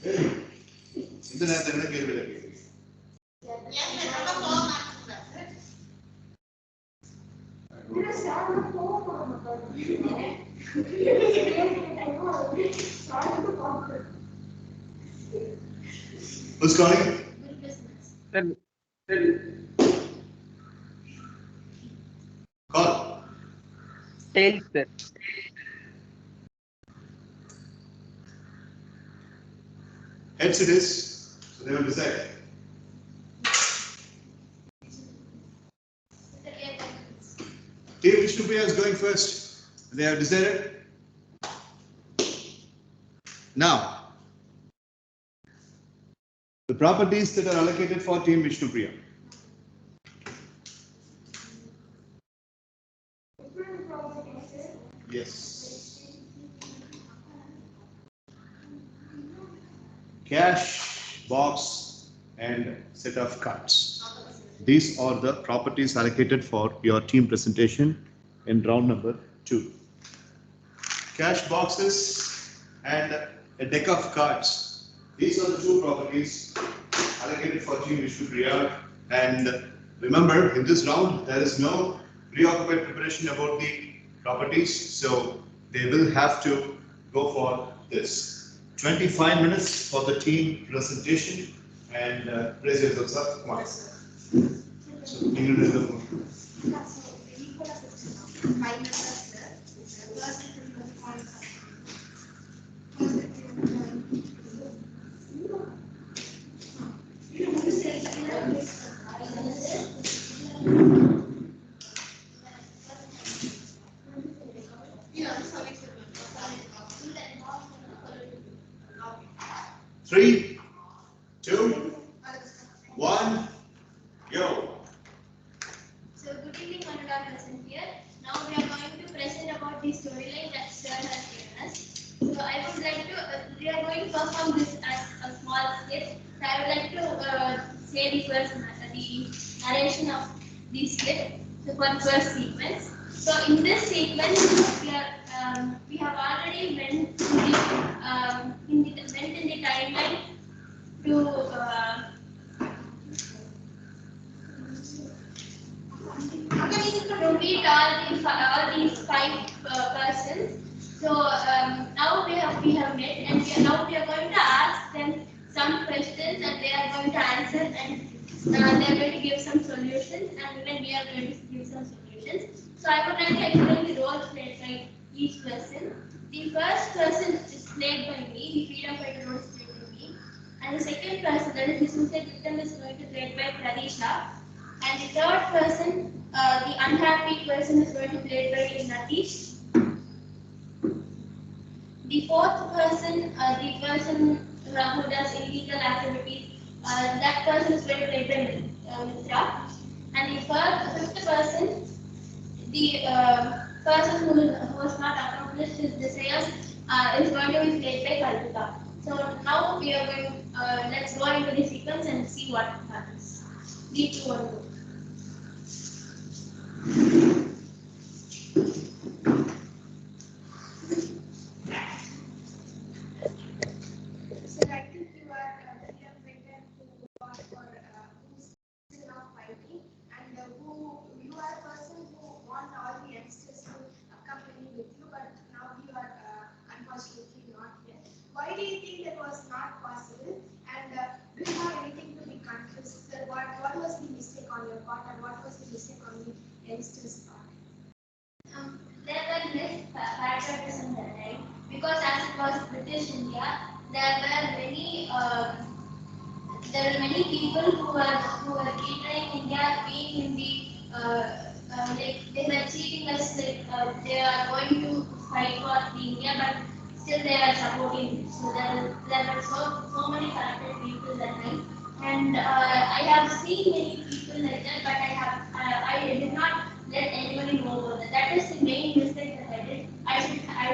இந்த நேரத்துல என்ன கேள்வி கேக்குறீங்க? Who's calling? Call. Tails, sir. Heads it is. So they will decide. Team Vishnupriya is going first. They have decided. Now, the properties that are allocated for Team Vishnupriya. Yes. Cash, box, and set of cards. These are the properties allocated for your team presentation in round number 2. Cash boxes and a deck of cards. These are the 2 properties allocated for team Vishnupriya. And remember, in this round, there is no preoccupied preparation about the properties, so they will have to go for this. 25 minutes for the team presentation, and praise yourselves up. Come on. So, Ingrid is Three, 2, 1, go. So good evening, Honorable present here. Now we are going to present about the storyline that Sir has given us. So I would like to, we are going to perform this as a small skit. So I would like to say the first, the narration of the skit. So for the first sequence. So in this sequence, we have already went in the timeline to. To meet all these 5 persons. So now we have met, and we are going to ask them some questions, and they are going to answer, and they are going to give some solutions, and then we are going to give some solutions. So I would like to explain the roles played by each person. The first person is played by me. The freedom fighter role is played by me, and the second person, that is Mrs. Victim, is going to be played by Pradeesha. And the third person, the unhappy person, is going to be played by Natish. The fourth person, the person who does illegal activities, that person is going to be played by Mitra. And the fifth person, the person who has not accomplished his desires, is going to be played by Kalpita. So now we are going, let's go into the sequence and see what happens. 3, 2, 1, go. So I think you are freedom fighter who are for who's of fighting, and who you are a person who want all the youngsters to accompany with you, but now you are unfortunately not here. Why do you think that was not possible? And do you have anything to be confused? What was the mistake on your part, and what was the mistake on the youngsters' part? There were less patriotism that time, because as it was British India, there were many people who were betraying India, being in the like they were cheating us, like they are going to fight for the India, but still they are supporting it. So there were so many corrupted people that time, and I have seen many people like that, but I did not let anybody know about that. That is the main mistake that I did. I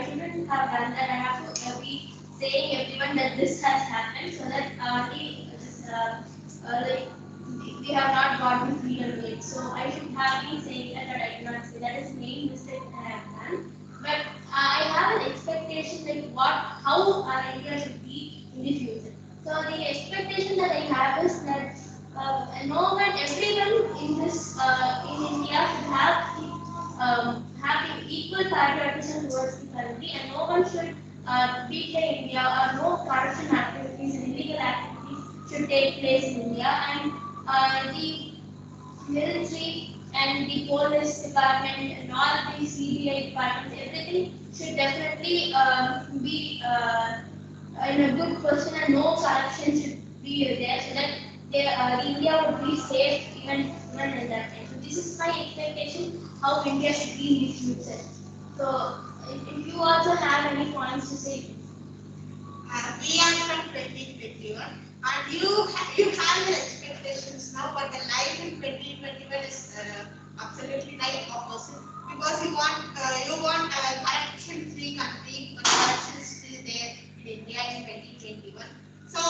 shouldn't have done that. I have to be saying everyone that this has happened, so that like we have not gotten freedom yet. So I should have been saying that, but I did not say. That is the main mistake that I have done. But I have an expectation like how our India should be in the future. So the expectation that I have is that no one, everyone in this in India should have the equal patriotism towards the country, and no one should betray India, or no corruption activities and illegal activities should take place in India, and the military and the police department and all the CBI departments, everything should definitely be in a good position, and no corruption should be there, so that India would be safe even in that time. So this is my expectation how India should be in the future. So if you also have any points to say. We are from 2021, and you have your expectations now, but the life in 2021 is absolutely like opposite, because you want a corruption-free country, but corruption is still there in India in 2021. So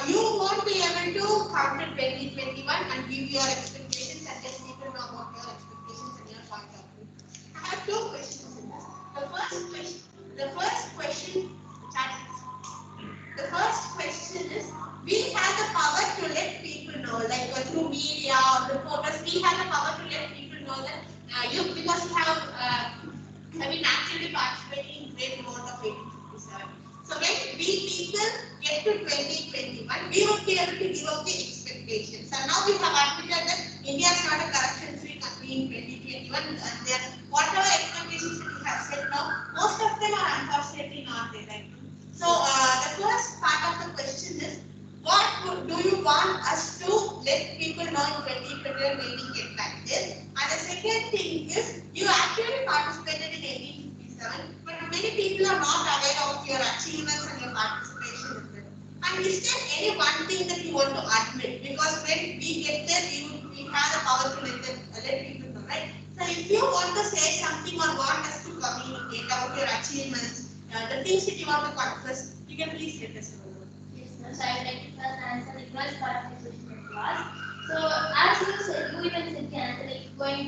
you won't be able to come to 2021 and give your expectations, and let people know about your expectations and your point of view. I have two questions in this. The first question. The first question is, we have the power to let people know, like through media or reporters, we have the power to let people know that because you have actively participating in great amount of 1857. So when we people get to 2021, we will be able to give up the expectations. And now we have admitted that India is not a corruption-free country in 2021, and whatever expectations that we have set now, most of them are unfortunately not there. Right? So the first part of the question is, what do you want us to let people know in 2021 when we get back there? And the second thing is, you actually participated in 1857, but many people are not aware of your achievements and your participation in it. And is there any one thing that you want to admit? Because when we get there, we have the power to let people know, right? So if you want to say something or want us to communicate about your achievements, the things that you want to confess, you can please let us know. Yes, ma'am. So I would like to first answer the first part of the question that you asked. So as you said, you even said the answer, like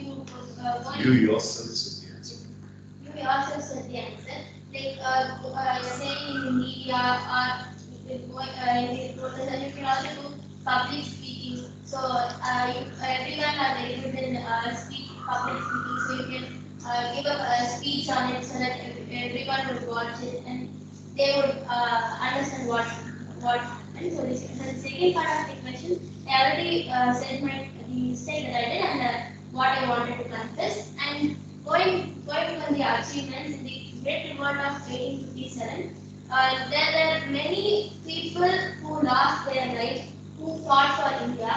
You yourself said the answer. you yourself said the answer, like saying in the media or in the reporters, and you can also do public speaking. So everyone are very good in public speaking, so you can give a speech on it so that everyone would watch it and they would understand what. And so the second part of the question, I already said the mistake that I did, and what I wanted to confess. And going on the achievements in the Great Revolt of 1857, there are many people who lost their life, who fought for India.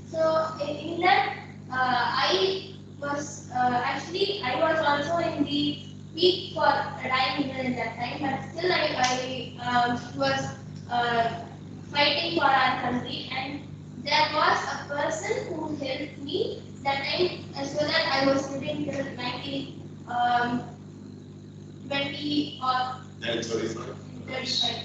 So in that, I was I was also in the peak for dying even in that time, but still I was fighting for our country, and there was a person who helped me that time, so that I was living till 1920 or 9:35. 35.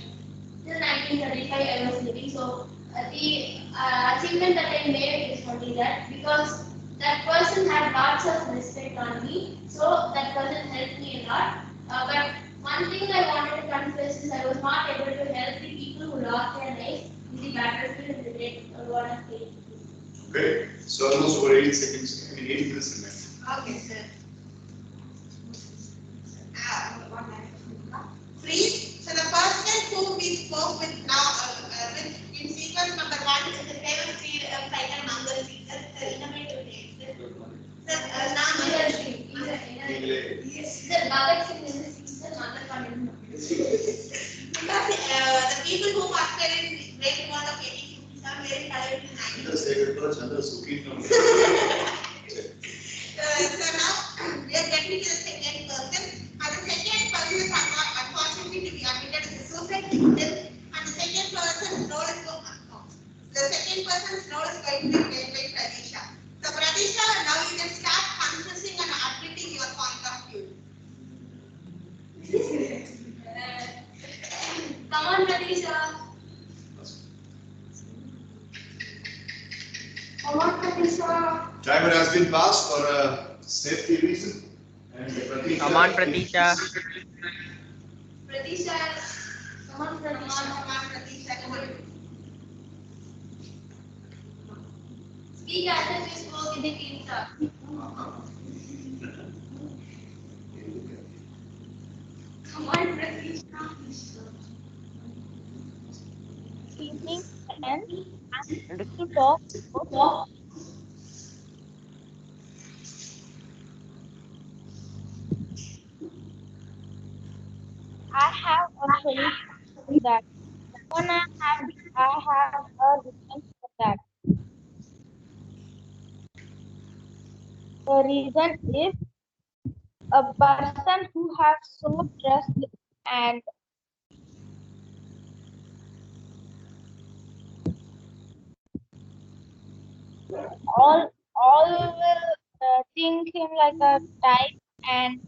Till 1935 I was living. So the achievement that I made is only that, because that person had lots of respect on me. So that person helped me a lot. But one thing I wanted to confess is I was not able to help the people who lost their lives in the battlefield in the Great War of 18. Okay, so almost over 80 seconds, 80 minutes remain. Okay, sir. Freeze. So the person who we spoke with now, in sequence number 1 is the famous fighter Mangal Singh, the innovative name. Sir, Yes, the Bhagat Singh is the mother country. because the people who participated in the Great War of 1857 were in collective So now we are getting to the second person, and the second person is unfortunately to be admitted as a suicide victim, and the second person's role is going to be played by Pradisha. So Pradisha, now you can start confessing and admitting your point of view. Come on, Pradisha. Come on, Pradisha. Timer has been passed for a safety reason. And Pratisha, Come on, Pratisha. Pradisha. Come on, Pradisha. Come on, Pradisha, come on. Speak as if you spoke in the team, sir. Come on, Pratish. Evening, friends. I'm ready to talk about I have a solution for that. When I have a reason for that. The reason is a person who has so trust and all will think him like a type and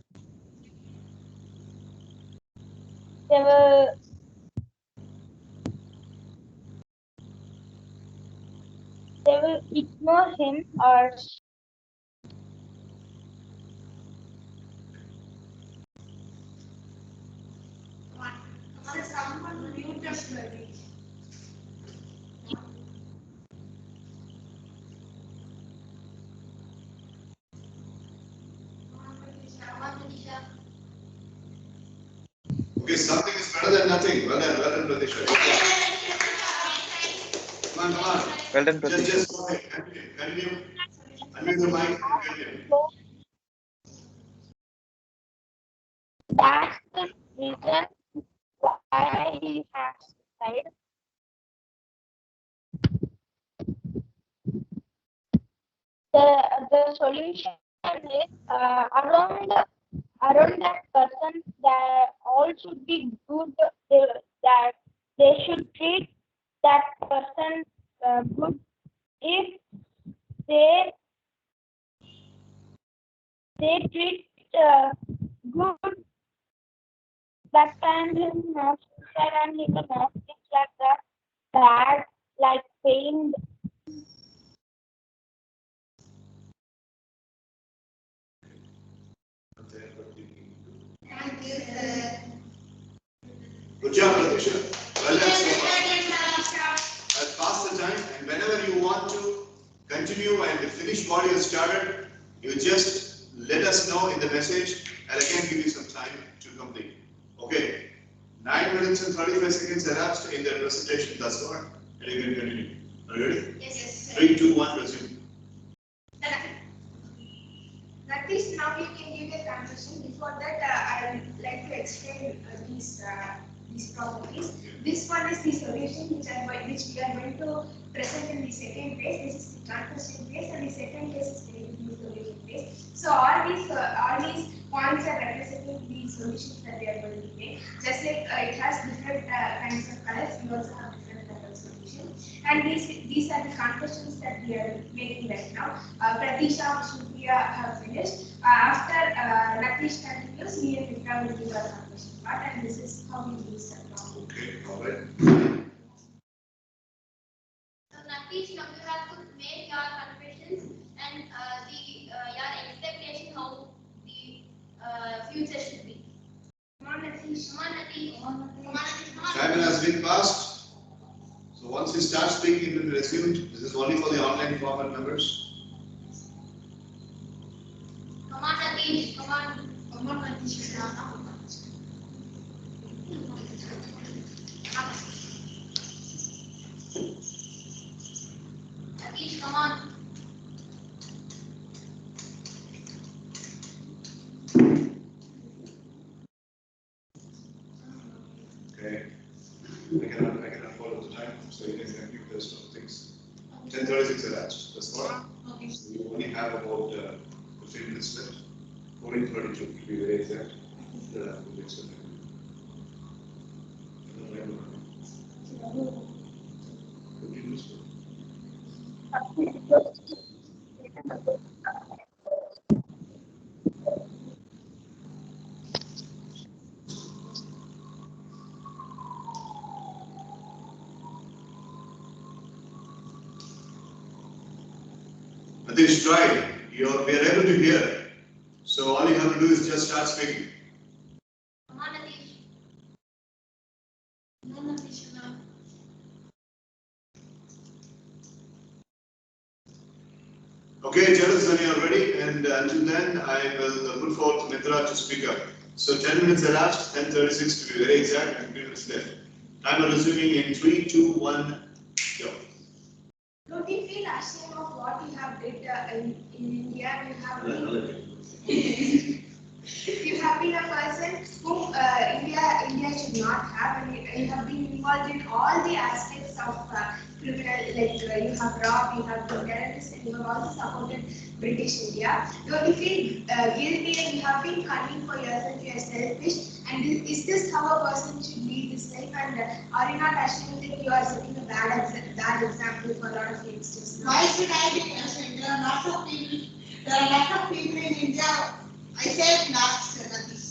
they will ignore him or Someone mute us, Pradeep. Come on, Pratisha. Okay, something is better than nothing. Well done, Pratisha. Come on. Well done, Pratisha. Just go ahead. Continue. Unmute the mic and continue. so that's the reason why he has decided. The solution is around that person that all should be good that they should treat that person good if they treat good that time he will not suicide and he will not think like that bad like pain. Thank you, sir. Good job, Pratisha. Well done so far. I've passed the time, and whenever you want to continue and finish what you have started, you just let us know in the message, and again give you some time to complete. Okay. 9 minutes and 35 seconds elapsed in the presentation thus far, and you can continue. Are you ready? Yes. 3, 2, 1, resume. That is, now you can give a conclusion. Before that, I would like to explain these properties. This one is the solution which we are going to present in the second phase. This is the transition phase, and the second phase is going to be the solution phase. So all these points are representing the solutions that we are going to make. Just like it has different kinds of colors, we also have different types of solutions. And these are the conclusions that we are making right now. Pratisha, Shubhya have finished. After Natish continues, me and Vikram will give our conclusion part, and this is how we do that now. Okay, all right. So, Natish, now you have to make your confessions and your expectation how the future should be. Come on, Natish. Come on, Natish. Come on, Natish. Come on. Time has been passed. So once you start speaking, it will be resumed. This is only for the online format members. Come on, Natish. Come on. Come on, Natish. Natish, come on. Okay. I cannot follow the time, so you can keep the some things. 10:36 elapsed. That's all. Okay. So you only have about 15 minutes left. 14:32 to be very exact. Natish, try. We are able to hear. So all you have to do is just start speaking. Come on, Natish. No, Natish, no. Okay, Jared, when you are ready, and until then, I will put forth Mitra to speak up. So 10 minutes elapsed, 10:36 to be very exact, and 3 minutes left. Timer resuming in 3, 2, 1, go. Don't you feel ashamed of what you have did in India? You have been a person whom India should not have, and you have been involved in all the aspects of criminal, like you have robbed, you have been terrorist, and you have also supported British India. Don't you feel guilty and you have been cunning for yourself, you are selfish, and is this how a person should lead this life? And are you not ashamed that you are setting a bad example for a lot of youngsters? Why should I be ashamed? There are lots of people. There are lots of people in India. I said last Natish.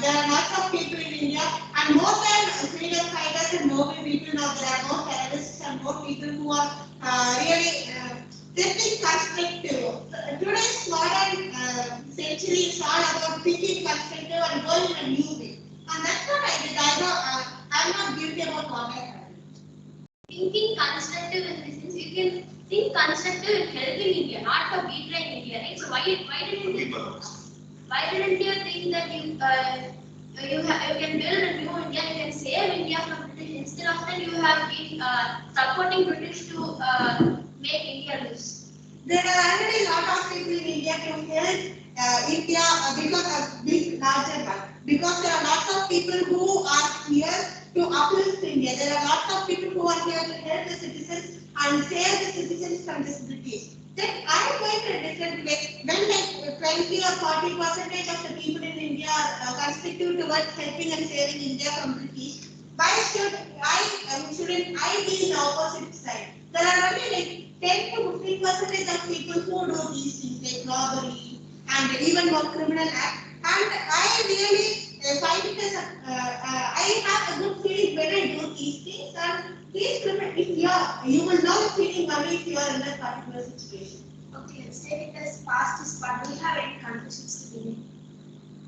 There are lots of people in India, and more than freedom fighters and more people now. There are more terrorists and more people who are really thinking constructive. Today's modern century is all about thinking constructive and going in a new way. And that's what I did. I'm not guilty about what I have. Thinking constructive in the sense you can think constructive in helping India, not for betraying India, right? So why didn't you think that you can build a new India, you can save India from British, instead of that you have been supporting British to make India lose? There are already a lot of people in India to help India because of big larger one. Because there are lots of people who are here to uplift India. There are lots of people who are here to help the citizens and save the citizens from this British. Then I am going to a different place. When like 20 or 40% of the people in India are constructive towards helping and saving India from British, why shouldn't I be in the opposite side? There are only like 10 to 15% of people who do these things like robbery and even more criminal acts. And I really find it as I have a good feeling when I do these things. And please remember, if you will know the feeling only if you are in that particular situation. Okay, let's take it as past is part. Do you have any confessions to be made?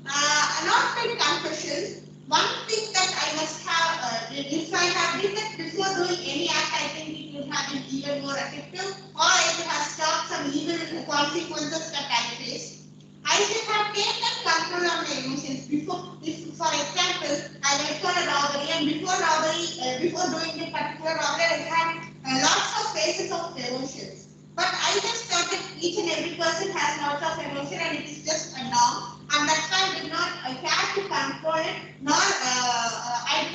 Not like confessions. One thing that I must have, if I have did that before doing any act, I think it would have been even more effective, or it would have stopped some evil consequences that I faced. I should have taken control of my emotions before. If, for example, I went for a robbery, and before doing the particular robbery, I had lots of phases of emotions. But I just thought that each and every person has lots of emotion, and it is just a norm. And that's why I did not care to control it, nor I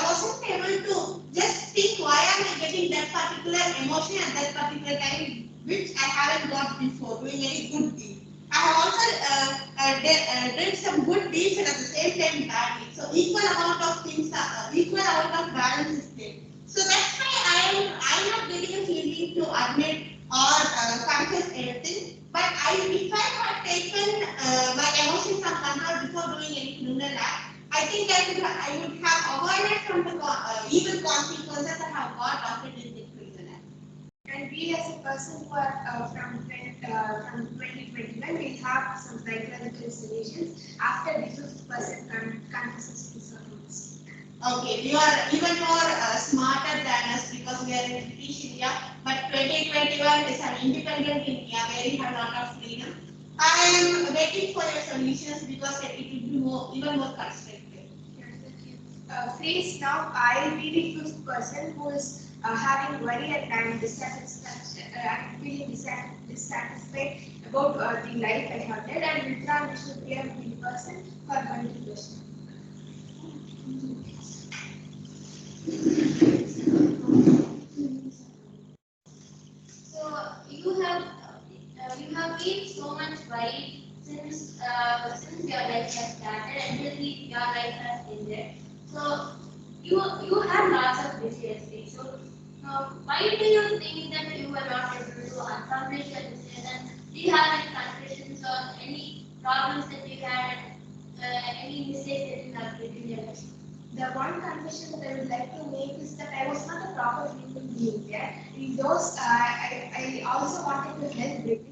wasn't able to just think why am I getting that particular emotion at that particular time, which I haven't got before doing any good deed. I have also did some good deeds and at the same time bad deeds. So equal amount of things, equal amount of balance is there. So that's why I'm not getting a feeling to admit or confess anything. But if I had taken my emotions and control before doing any criminal act, I think I would have avoided from the evil consequences that have got after doing the criminal act. And we as a person who are from 2021, we have some psychological solutions after the 5th person confesses his or her mistake. Okay, you are even more smarter than us because we are in British India, but 2021 is an independent India where we have a lot of freedom. I am waiting for your solutions because it will be even more constructive. Please now I will be the 5th person who is having worry and I'm feeling dissatisfied about the life I have led, and Mitra Vishnupriya will be the person for going to question. So you have been so much worried since your life has started until your life has ended. So you had lots of difficulties. So why do you think that you were not able to accomplish your decision? And do you have any confessions or any problems that you had, any mistakes that you have made in your life? The one confession that I would like to make is that I was not a proper human being. Yeah? In those, I also wanted to help British,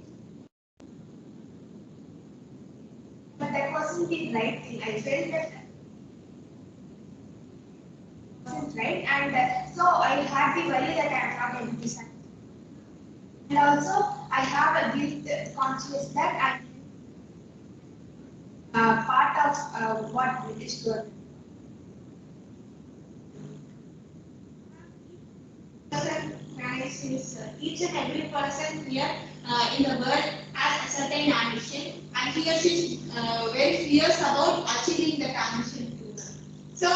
but that wasn't the right thing. I felt that wasn't right, and so I had the worry that I am not able to stand. And also, I have a guilt conscious that I'm part of what British government. Person manages each and every person here in the world has a certain ambition, and he or she is very fierce about achieving that ambition too. So,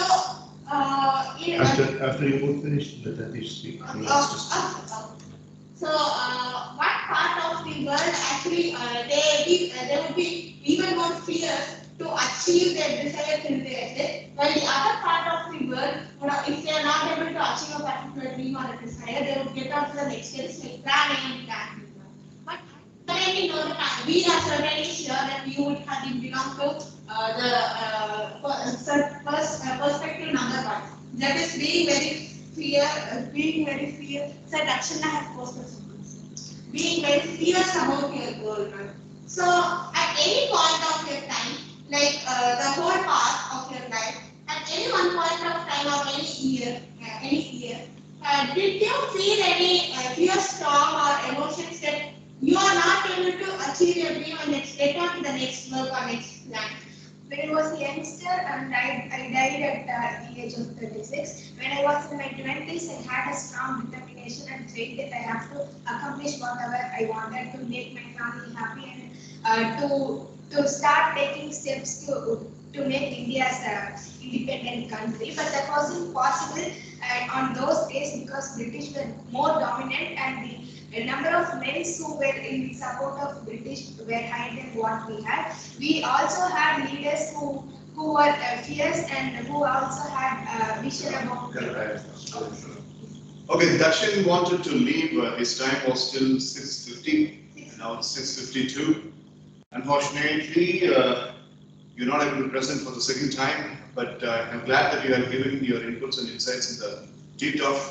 After you both finish, let Atish speak. so one part of the world actually they would be even more fierce to achieve their desire till their death, while the other part of the world, if they are not able to achieve a particular dream or a desire, they would get on to the next steps like planning and planning. But certainly know that we are certainly sure that you would have been belong to perspective number one. That is being very fear. So action I have posted being very fierce about your goal. Right? So at any point of your time, like the whole path of your life, at any one point of time or any year, did you feel any fear storm or emotions that you are not able to achieve your dream and let's get on to the next work or next plan? When I was a youngster and I died at the age of 36. When I was in my 20s, I had a strong determination and faith that I have to accomplish whatever I wanted to make my family happy and to start taking steps to make India as an independent country. But that wasn't possible on those days because British were more dominant and the number of men who were in support of British were higher than what we had. We also had leaders who were fierce and who also had vision about. Okay, Dakshin wanted to leave. His time was still 6:50. Now it's 6:52. Unfortunately, you're not able to present for the second time, but I'm glad that you have given your inputs and insights in the deep talk.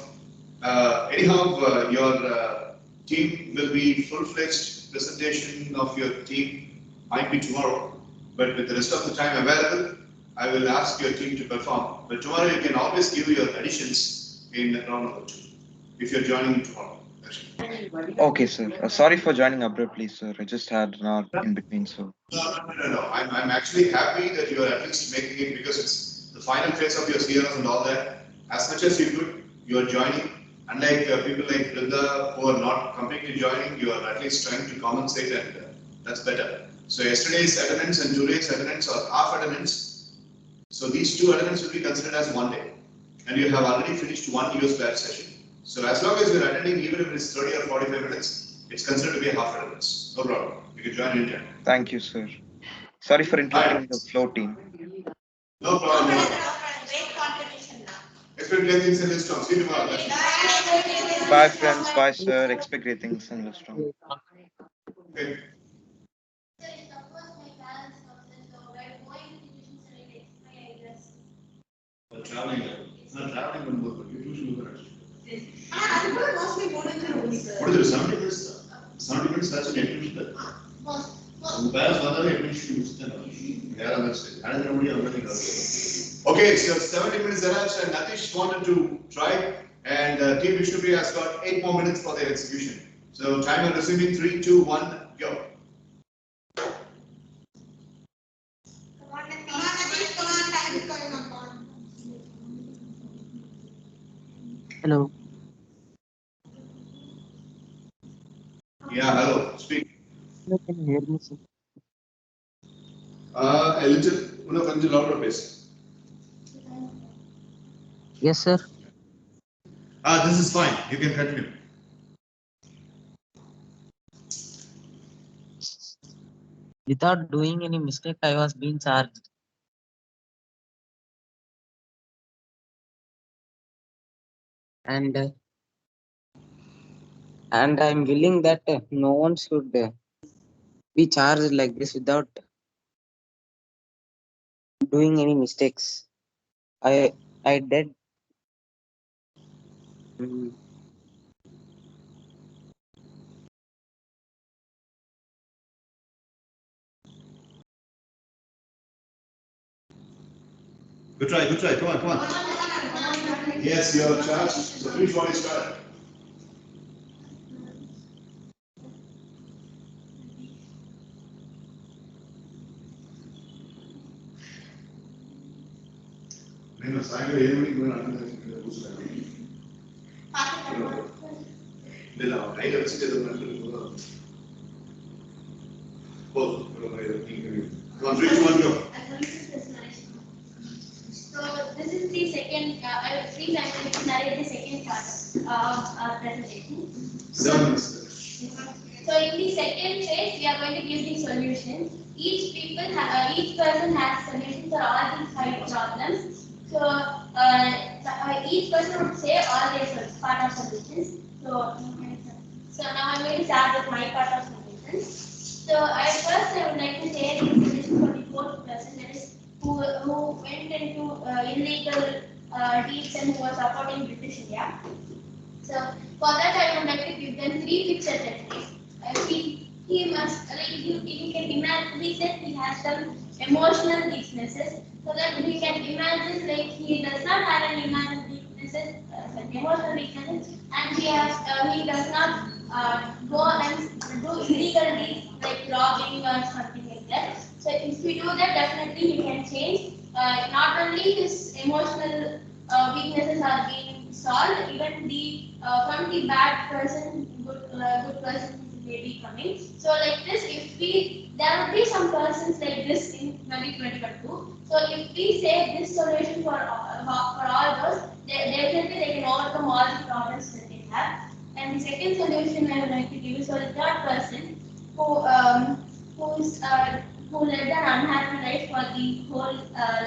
Anyhow, your team will be full-fledged presentation of your team might be tomorrow, but with the rest of the time available, I will ask your team to perform. But tomorrow you can always give your additions in round number 2 if you're joining tomorrow. Okay, sir. Sorry for joining abruptly, sir. I just had an hour in between, so. No. I'm actually happy that you are at least making it because it's the final phase of your CRS and all that. As much as you could, you are joining. Unlike people like Brinda who are not completely joining, you are at least trying to compensate and that's better. So yesterday's attendance and today's attendance are half attendance. So these 2 attendance will be considered as 1 day. And you have already finished 1 US batch session. So as long as you're attending, even if it's 30 or 45 minutes, it's considered to be a half attendance. No problem. You can join anytime. Thank you, sir. Sorry for interrupting the flow team. No problem. Great contribution now. Expect great things in this talk. See you tomorrow. Bye, friends. Bye, sir. Expect great things in this room. Okay. So it was my parents' house, so we're going to tuition center next my address. Traveling. Not traveling one more, but you tuition go actually. ಅದು ಕೂಡ mostly modern What is it? 70 minutes? 70 minutes that's an tuition. Parents father tuition Okay, so 70 minutes elapsed and Natish wanted to try and Team Vishnupi has got 8 more minutes for their execution. So timer resuming 3, 2, 1, go. Come on, time is going on. Hello. Yeah, hello, speak. Hello, can you hear me, sir? A little louder please. Yes, sir. This is fine, you can continue. Without doing any mistake, I was being charged. And I'm willing that no one should be charged like this without doing any mistakes. I did. Mm, Good try, come on. Yes, you are charged, so which one is started? சாயங்காலம் 7 மணிக்கு மேல அண்ணன் பூசுறாங்க. இல்ல அவன் கையில வச்சுட்டு எதுவும் நடந்துருக்கு போதும். So this is the second. Please, I will narrate the second part of our presentation. So in the second phase, we are going to give the solutions. Each person has solutions for all these 5 problems. So each person would say all their part of solutions. So now I'm going to start with my part of solutions. So first I would like to say the solution for the fourth person, that is who went into illegal deeds and who was supporting British India. So for that I would like to give them 3 picture techniques. He must, like, you can imagine, he said he has some emotional weaknesses, so that he can imagine, like, he does not have any emotional weaknesses, and he does not go and do illegal deeds like robbing or something like that. So if we do that, definitely he can change. Not only his emotional weaknesses are being solved, even from the bad person, good person may be coming. So like this, there will be some persons like this in 2022. So if we say this solution for all those, definitely they can overcome all the problems that they have. And the second solution I would like to give is for the third person who led an unhappy life for the whole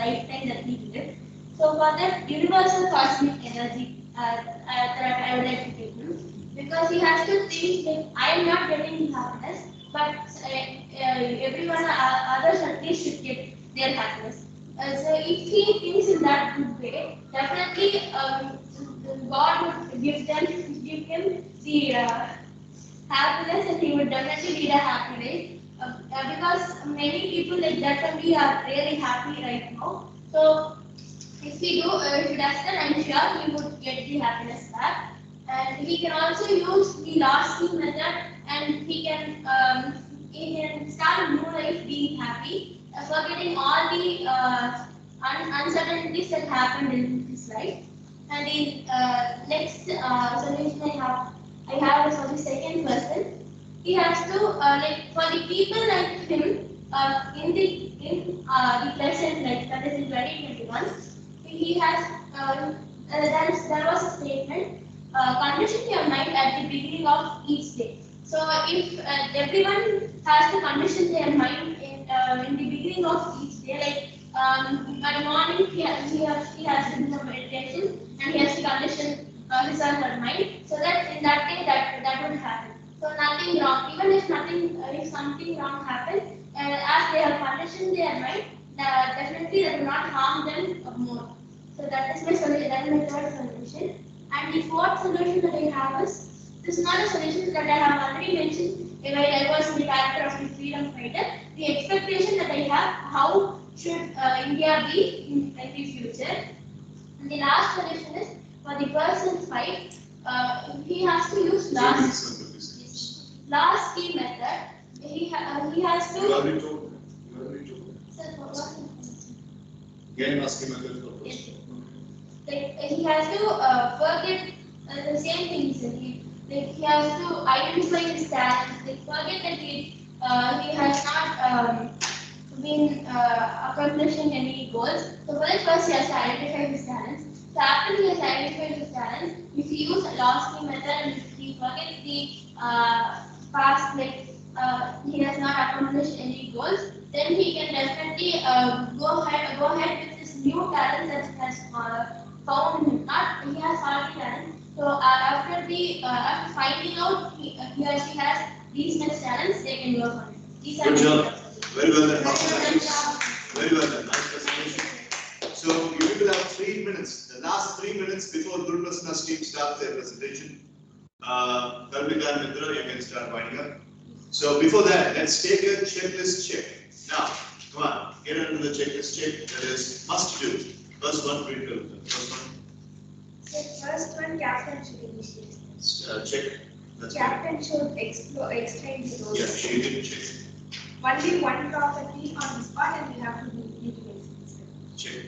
lifetime that he lived. So for that universal cosmic energy that I would like to give him, because he has to think that I am not getting happiness, but everyone others at least should get their happiness. So if he thinks in that good way, definitely God would give him the happiness, and he would definitely lead a happy life. Because many people like that only are really happy right now. So if he does that, I'm sure he would get the happiness back. And he can also use the last key method, and he can start a new life being happy, forgetting all the uncertainties that happened in his life. And the next solution I have is for the second person. He has to like, for the people like him in the present life, that is in 2021. He has there was a statement, condition your mind at the beginning of each day. So if everyone has to condition their mind in the beginning of each day, like by morning he has to do some meditation, and he has to condition his or her mind, so that in that day that would happen. So nothing wrong, even if something wrong happens, as they have conditioned their mind, definitely that will not harm them more. So that is my solution. That is my third solution. And the fourth solution that I have is, this is not a solution that I have already mentioned when I was in the character of the freedom fighter. The expectation that I have, how should India be in the future? And the last solution is for the person's fight. He has to use last key method. He has to. You already told. Sir, for what? Again, asking method for Yes. Like he has to forget the same things. He has to identify his talents. Like forget that he has not been accomplishing any goals. So for that, first he has to identify his talents. So after he has identified his talents, if he use a lost key method and if he forgets the past, like he has not accomplished any goals, then he can definitely go ahead with this new talent that he has found in him. Not he has already talent. So after finding out he or she has these much talents, they can work on it. These Good job. Very well done. Very well done. Nice presentation. So you will have 3 minutes. The last 3 minutes before Gurupasana's team starts their presentation. Kalvika and Mitra, you can start winding up. So before that, let's take a checklist check. Now, come on, get into the checklist check. That is must do. First one, read the first one. The first one, captain should initiate. Check. That's Captain should explain the rules. Yeah, she didn't check. Only one property on the spot, and you have to do it. Check.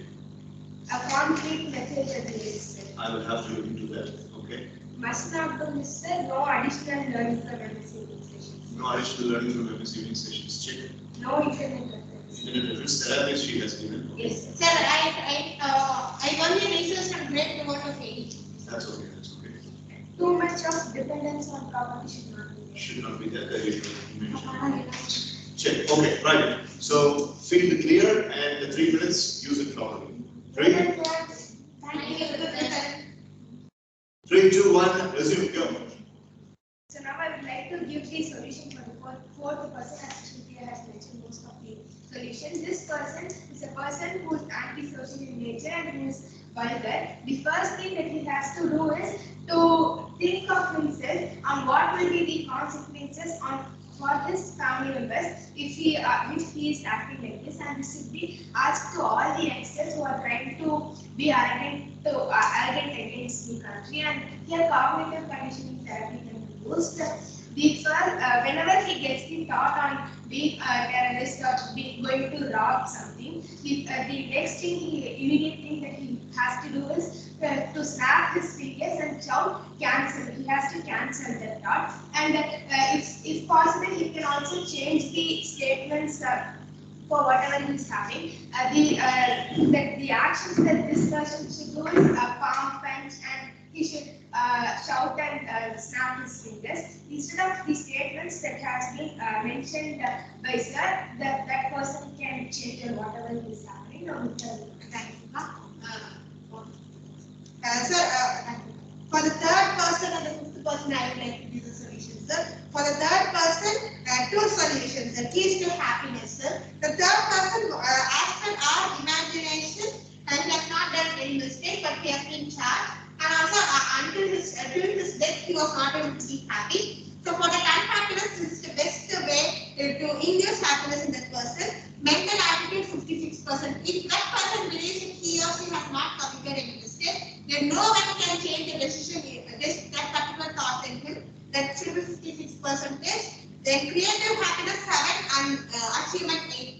a concrete method of this. I will have to look into that. Okay. Must not do, Mr. No additional learning from MSES sessions. No additional learning from MS evening sessions. Check. No internet reference. Internet reference. Therapist she has given. Okay. Yes, Sir, I only researched from grade 2 to 8. That's okay. That's okay. too much of dependence on property should not be there. Should not be that you mentioned. Check. Okay. Right. So field clear and the 3 minutes use it properly. 3, Thank you, sir. 3, 2, 1. Resume. Go. So now I would like to give the solution for the fourth person, as Shruti has mentioned most of the solution. This person is a person who is antisocial in nature and who is vulgar. The first thing that he has to do is to think of himself on what will be the consequences on for his family members if he is acting like this, and this should be asked to all the youngsters who are trying to be arrogant against the country, and here cognitive conditioning therapy can be used. Whenever he gets the thought on being a terrorist or going to rob something, the next thing, immediate thing that he has to do is to snap his fingers and shout cancel. He has to cancel that thought, and if possible, he can also change the statements for whatever he is having. The actions that this person should do is palm punch, and he should shout and snap his fingers. Instead of the statements that has been mentioned by sir, that person can change whatever is happening. Thank you. Sir, for the third person and the fifth person, I would like to give the solution, sir. For the third person, 2 solutions. The keys to happiness, sir. The third person, as per our imagination, he has not done any mistake, but he has been charged. And also, during his death, he was not able to be happy. So, for that unhappiness, this is the best way to induce happiness in that person. Mental attitude 56%. If that person believes that he or she has not committed any mistake, then no one can change the decision, that particular thought in him. That should be 56%. Then creative happiness 7 and achievement 8%.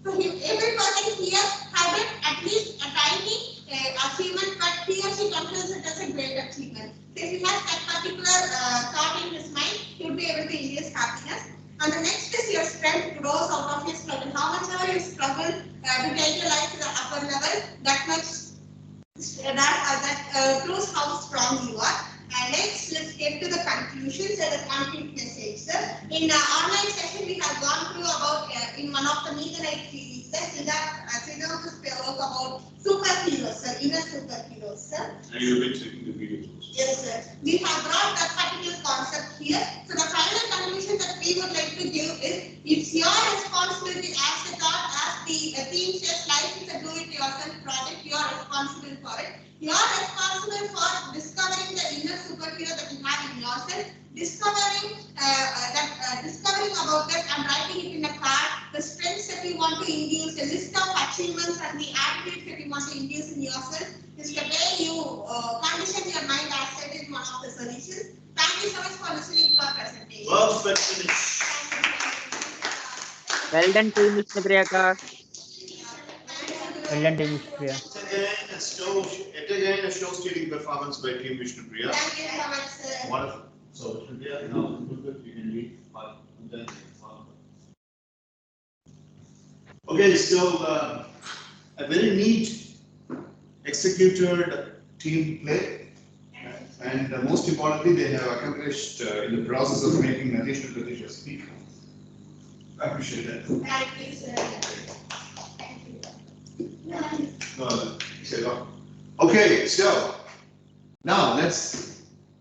So every person here has at least a tiny achievement, but he or she considers it as a great achievement. So if he has that particular thought in his mind, he will be able to induce happiness. And the next is your strength grows out of your struggle. How much ever you struggle to take your life to the upper level, that much that proves how strong you are. And next, let's get to the conclusions and the concrete message. In online session, we have gone through about in one of the Meganite series, Siddharth spoke about superheroes, inner superheroes. And you've been checking the videos also. Yes, sir. We have brought that particular concept here. So the final conclusion that we would like to give is, it's your responsibility as the thought, as the theme says, life is a do-it-yourself project. You are responsible for it. You are responsible for discovering the inner superhero that you have in yourself, discovering about that and writing it in a card, the strengths that you want to induce, the list of achievements and the attitudes that you want to induce in yourself. Is the way you condition your mind, as said in one of the solutions. Thank you so much for listening to our presentation. Perfect finish. Well done, team Mr. Priyaka. Well done, team Mr. Priya. Yet again a show stealing performance by Team Vishnu Priya. Thank you so much, sir. Wonderful. So Vishnu Priya, now you can leave. Okay, so a very neat executed team play, and most importantly, they have accomplished in the process of making Natish and Pratisha speak. I appreciate that. Thank you, sir. Thank you. Okay, so now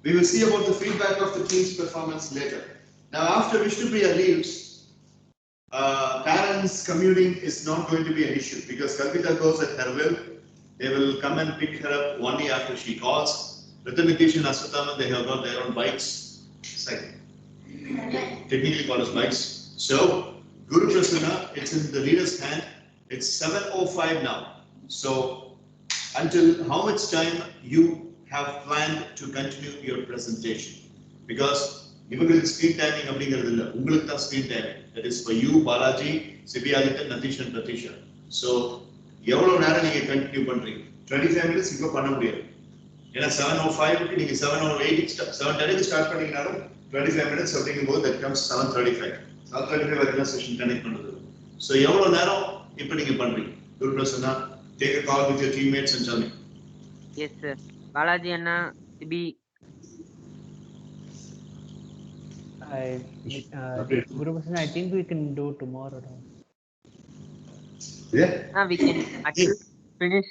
we will see about the feedback of the team's performance later. Now, after Vishnu Priya leaves, parents commuting is not going to be an issue because Kalpita goes at her will. They will come and pick her up one day after she calls. Nitish and Aswatthama, they have got their own bikes. Technically called as bikes. So, Guru Prasanna, it's in the reader's hand. It's 7:05 now. So, until how much time you have planned to continue your presentation? Because இவங்களுக்கு screen timing அப்படிங்கிறது இல்லை, உங்களுக்கு தான் screen timing. That is for you, Balaji, Sibiaditya, Natish and Pratisha. So எவ்வளவு நேரம் நீங்க continue பண்றீங்க 25 minutes இப்போ பண்ண முடியாது ஏன்னா 7:05 நீங்க 7:08 7:10 ஸ்டார்ட் பண்ணீங்கனாலும் 25 minutes அப்படிங்கும்போது that comes 7:35 7:35 வரைக்கும் செஷன் கனெக்ட் பண்றது so எவ்வளவு நேரம் இப்போ நீங்க பண்றீங்க குரு Prasanna take a call with your teammates and tell me yes sir Balaji Anna to be Guru Prasanna, I think we can do tomorrow. yeah we can at least finish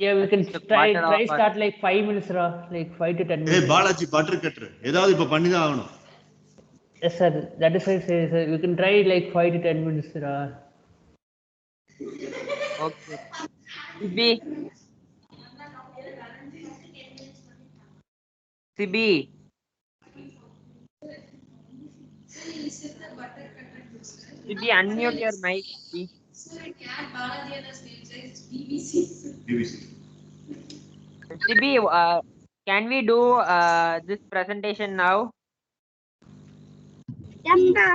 Yeah, we at can least a try quarter of start like 5 minutes, like 5 to 10 ஏய் minutes. Balaji butter cutter ஏதாவது இப்ப பண்ணி தான் ஆகணும் Yes, sir. That is why I say, sir, we can try like 5 to 10 minutes. okay Sibi Sibi Sibi unmute your mic please BBC Sibi can we do this presentation now Yes, sir.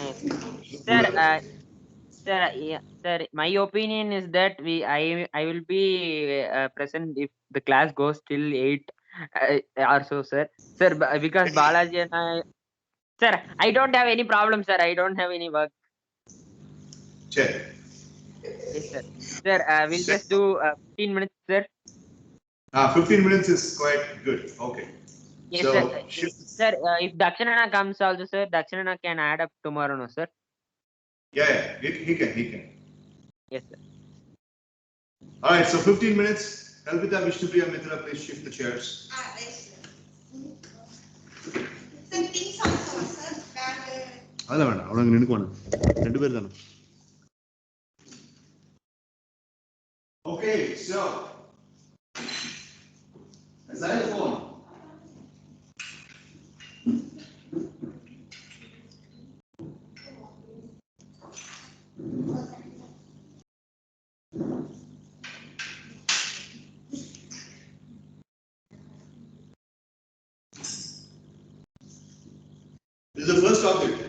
yes. Sir sir yeah, sir my opinion is that I will be present if the class goes till 8 or so sir because Balaji and I sir I don't have any problem sir I don't have any work சரி yes sir we'll just do 15 minutes sir 15 minutes is quite good okay yes so sir shift sir if Dakshinana comes also sir Dakshinana can add up tomorrow no sir yeah he can yes sir all right so 15 minutes Kalpita Vishnupriya Mitra please shift the chairs Right, sir. Sir, things also, sir, that அதெல்லாம் வேண்டாம் அவனுங்க நினைக்குவானு ரெண்டு பேர் தானே okay so xylophone this is the first object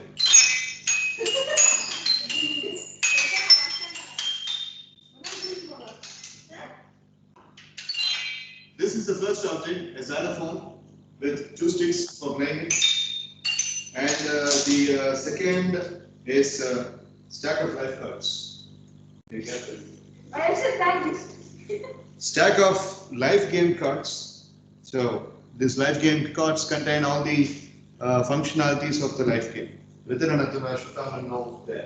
this is the first object, a xylophone with two sticks for playing. And the second is a stack of life cards. Stack of life game cards. So these life game cards contain all the functionalities of the life game. Within another know there.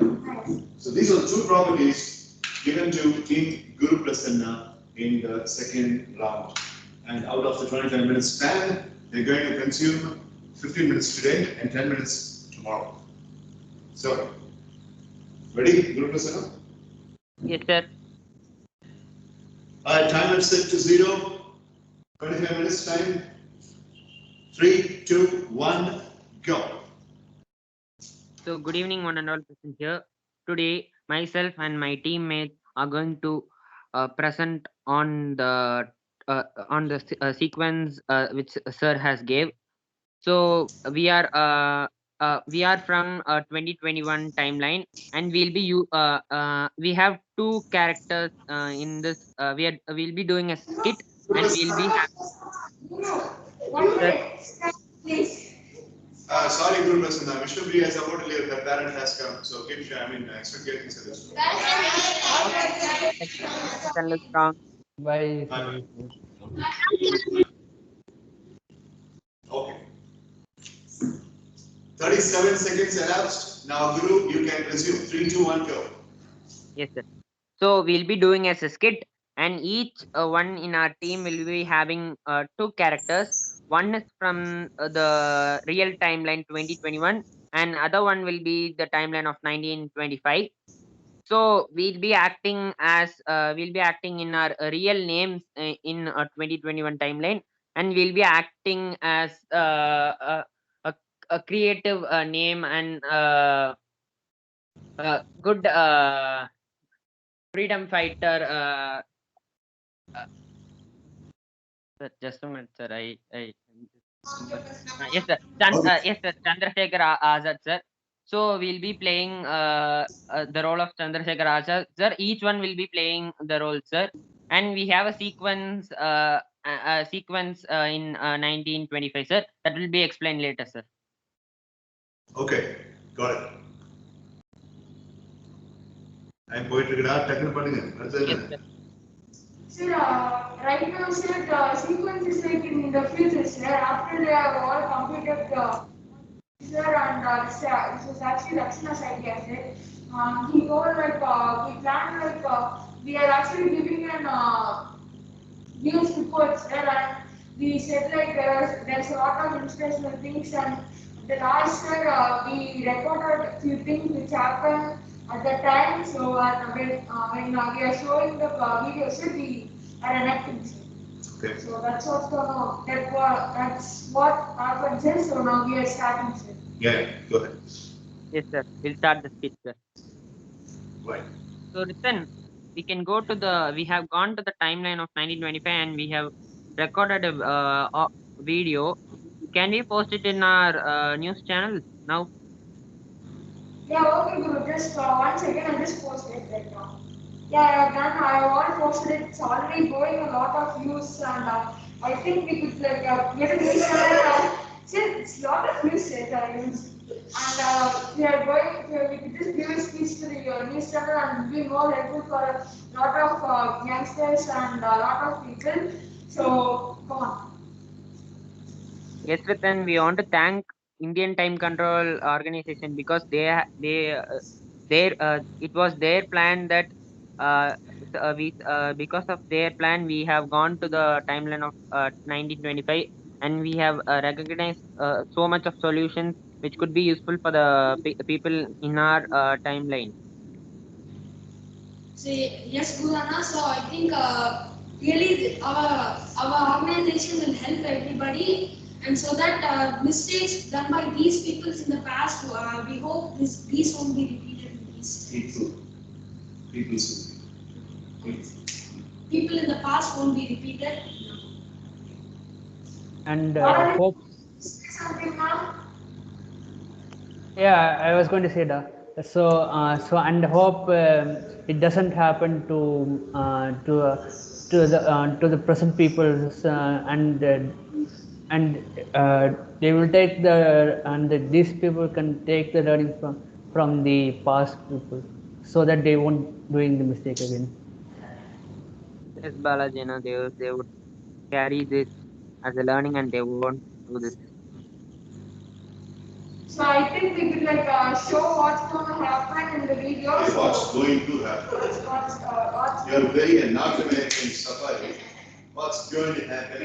So these are two properties given to Team Guru Prasanna in the second round. And out of the 25 minutes span, they're going to consume 15 minutes today and 10 minutes tomorrow. So, ready, Guru Prasanna? yes sir Alright, timer set to 0. 25 minutes time. 3, 2, 1, go. So good evening one and all present here. Today myself and my teammates are going to present on the sequence which sir has gave. So we are from 2021 timeline and we have two characters in this we'll be doing a skit and we'll be sir, Sorry, Guru Prasanna. Vishnupriya has about earlier. Her parent has come. So, keep expectations service. and look strong. Bye. Bye. Okay. 37 seconds elapsed. Now, Guru, you can resume. 3, 2, 1, go. Yes sir. So we'll be doing as a skit and each one in our team will be having two characters. One is from the real timeline 2021 and other one will be the timeline of 1925. So we'll be acting in our real names in 2021 timeline and we'll be acting as a creative name and good freedom fighter. Sir, just a minute, sir. Yes, sir. Yes, sir. Chandrasekhar Azad, sir. So we'll be playing the role of Chandrasekhar Azad, sir. Each one will be playing the role, sir, and we have a sequence in 1925, sir. That will be explained later, sir. Okay, got it. I'm போயிட்டு இருக்கடா டக்குனு பண்ணுங்க அடுத்து Yes, என்ன sir. Sir, right now, sir, the sequence is like in the future, sir. After they have all completed the sir, and this was actually Lakshana's idea, sir. He told like we planned like we are actually giving an news reports, sir, and we said like there's a lot of inspirational things, and the last year we recorded a few things which happened at the time. So when we are showing the videos, sir, we are enacting, sir. Okay. So that's what's gonna that's what happened, sir. So now we are starting, sir. Yeah, go ahead. Yes, sir. We'll start the speech, sir. Right. So Ritan, we can go to the. We have gone to the timeline of 1925, and we have recorded a video. Can we post it in our news channel now? Yeah, okay, Guru. Just 1 second, I just posted it right now. Yeah, I've done. I already posted it. It's already going a lot of views, and I think we could like get a news channel. See, it's a lot of views that I use, and we are going. We could just give a speech to the news channel and be more helpful for a lot of youngsters and a lot of people. So come on. Yes, Ritan. We want to thank Indian Time Control Organization because it was their plan that we because of their plan we have gone to the timeline of 1925, and we have recognized so much of solutions which could be useful for the people in our timeline. So yes, Gurana. So I think really our organization will help everybody, and so that mistakes done by these people in the past, we hope these won't be repeated in these. People in the past won't be repeated. And What hope. Say something, ma'am. Yeah, I was going to say that. So and hope it doesn't happen to the present people, and they will take these people can take the learning from the past people, so that they won't doing the mistake again. Yes, Balaji, they would carry this as a learning, and they won't do this. So I think we could like show what's going to happen in the video. What's going to happen? What's You're very a North American safari. What's going to happen?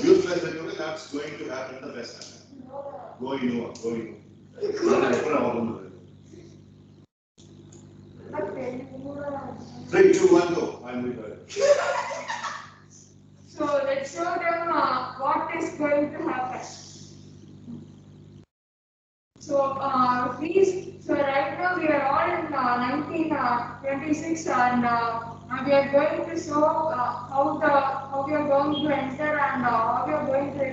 Useless and what's going to happen in the West. Going on. 3, 2, 1, go. I'm with her. So let's show them what is going to happen. So please, so right now we are all in 1926, and we are going to show how we are going to enter, and how we are going to the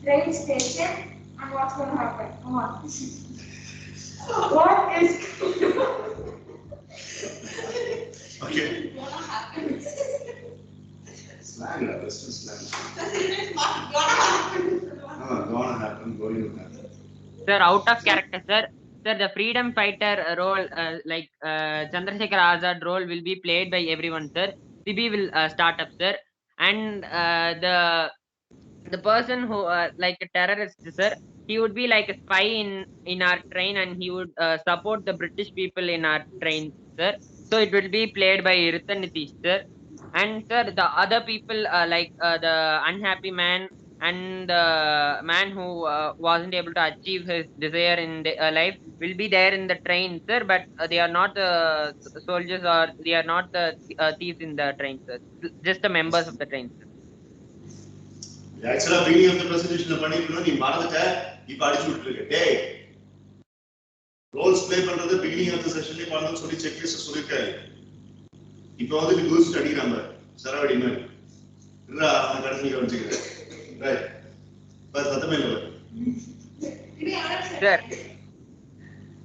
train station, and what's going to happen. Come on. What is Okay. Gonna happen. Slang, that's just slang. It's not gonna happen. Gonna happen, going to happen. Sir, out of character, sir. Sir, the freedom fighter role, like Chandrasekhar Azad role, will be played by everyone, sir. Sibi will start up, sir, and the person who like a terrorist, sir, he would be like a spy in our train, and he would support the British people in our train, sir. So it will be played by Ritan Nitish, sir. And sir, the other people like the unhappy man and the man who wasn't able to achieve his desire in the, life will be there in the train, sir. But they are not the soldiers, or they are not the thieves in the train, sir. Just the members of the train, sir. Actually, beginning of the presentation, பண்ணிருக்கணும் நீ மறந்துட்ட இப்ப அடிச்சு விட்டுருக்க டேய் Rolle's play பண்றது beginning of the sessionல பண்ணனும் சொல்லி செக் லிஸ்ட் சொல்லிருக்காரு இப்போ வந்து நீ குரூப் ஸ்டடி நம்பர் சரவடி மேம் இல்ல நான் கடைசில வச்சுக்கிறேன் ரைட் பஸ் சத்தமே இல்ல Sir,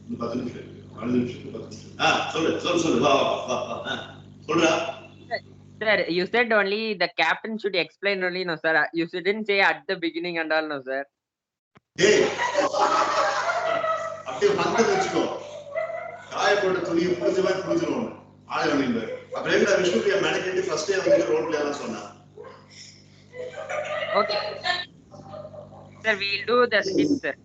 10 நிமிஷம் 4 நிமிஷம் 10 நிமிஷம் சொல்லு வா வா வா வா சொல்றா. Sir, you said only the captain should explain only, no sir. You shouldn't say at the beginning and all, no sir. டேய் அப்படியே வந்து வெச்சுக்கோ. காயப்போட்ட துணியை புரிஞ்ச மாதிரி புரிஞ்சிருவோம். ஆளே வந்தீங்க. அப்புறம் எங்க விஷ்ணுபிரியா மேனேஜர் ஃபர்ஸ்ட் டே வந்து ரோல் பிளே எல்லாம் சொன்னா. Okay. Sir, we'll do the skit, sir.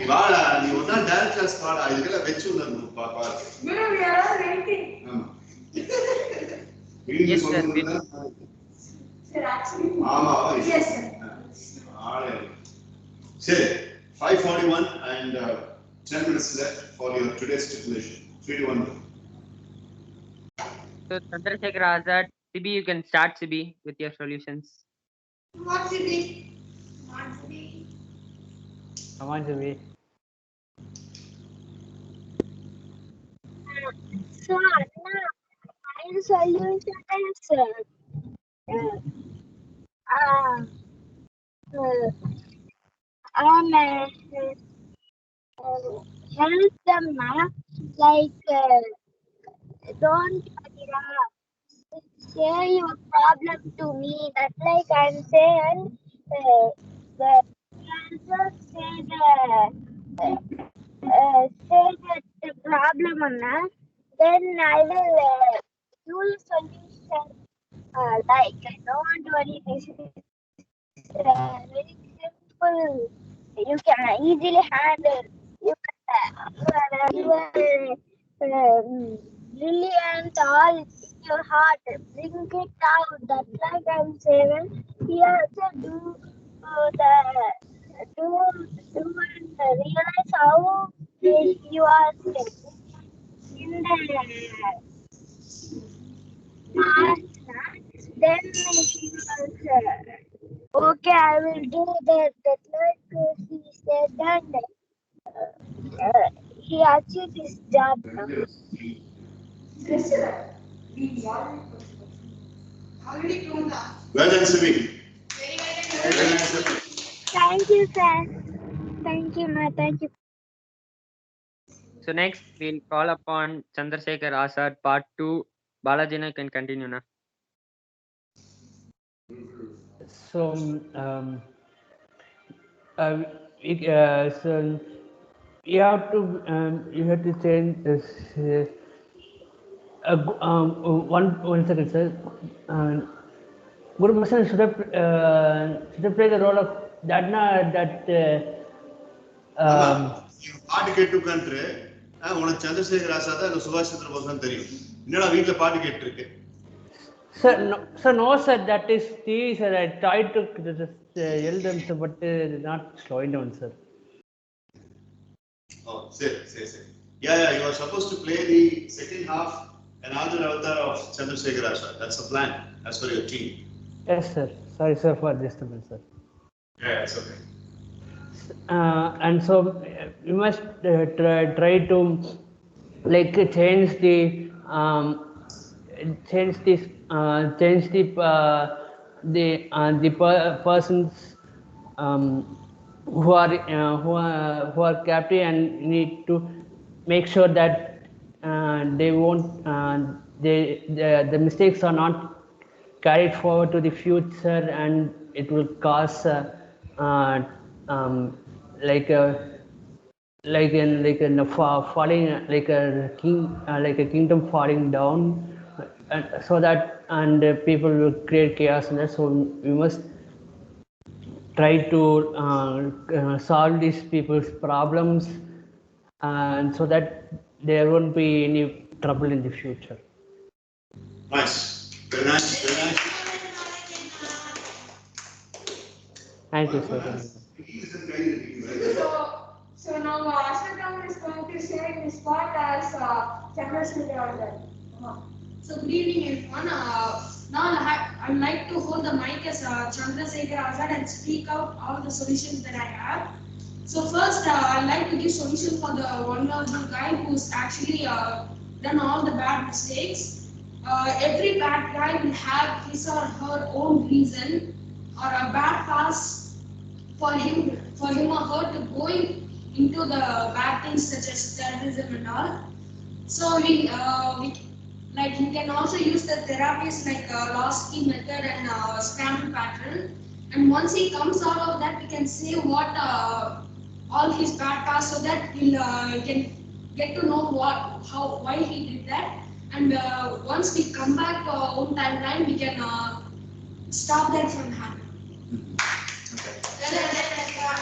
வாடா நீ ஒரு நாள் டான்ஸ் கிளாஸ் வாடா இதுக்கெல்லாம் வெச்சு வந்து பாப்பா. Guru, we are all waiting. ஆமா. Yes, sir. Sir, actually. ஆமா. Yes, sir. ஆளே. சரி 5:41 and 10 minutes left for your today's stipulation. 3 to 1. So Chandrasekhar Azad, Sibi, you can start Sibi with your solutions. What's it? What's it? Come on, Sibi. So, Anna, my solution is help them, like, don't share your problem to me. That's like I'm saying, the answer say the problem, Anna. Then I will do the solution. Like, don't worry, this is very simple. You can easily handle. You are brilliant all in your heart. Bring it out. That's like I'm saying. He also do and realize how you are in the past. Then he was okay, I will do that. That like he said that he achieved his job now. Yes, sir. We already told that. Well done, Sibi. Very well Very done. nice. Thank you, sir. Thank you, ma. Thank you. So next we'll call upon Chandrasekhar Azad part 2. Balajina can continue now. So, so you have to change this. One second, sir. Guru Bhasan should have play the role of Dadna that. பாட்டு கேட்டு உட்காந்துரு உனக்கு சந்திரசேகர் ஆசாதா இல்ல சுபாஷ் சந்திர போஸ் தெரியும் என்னடா வீட்டுல பாட்டு கேட்டு இருக்கு. Sir, no, sir. That is TV, sir. I tried to just yell them, sir, but not slowing down, sir. Oh, say. Yeah. You are supposed to play the second half another avatar of Chandrasekhar Azad. That's the plan as per your team. Yes, sir. Sorry, sir, for disturbance, sir. Yeah, it's okay. And so we must try to like change the persons who are captive, and need to make sure that they won't the mistakes are not carried forward to the future, and it will cause like in a falling, like a kingdom falling down, and so that people will create chaos in that. So we must try to solve these people's problems, and so that there won't be any trouble in the future. Nice. Very nice. Thank you, sir. So now Ashram is going to share his part as Chandrasekhar Azad. So good evening, everyone. Now I'd like to hold the mic as Chandrasekhar Azad and speak out all the solutions that I have. So first, I'd like to give solution for the one-year-old guy who's actually done all the bad mistakes. Every bad guy will have his or her own reason or a bad past for him or her to going into the bad things such as terrorism and all. So we like you can also use the therapies like Losky method and scramble pattern. And once he comes out of that, we can see what all his bad past, so that we'll can get to know why he did that. And once we come back to our own timeline, we can stop that from happening.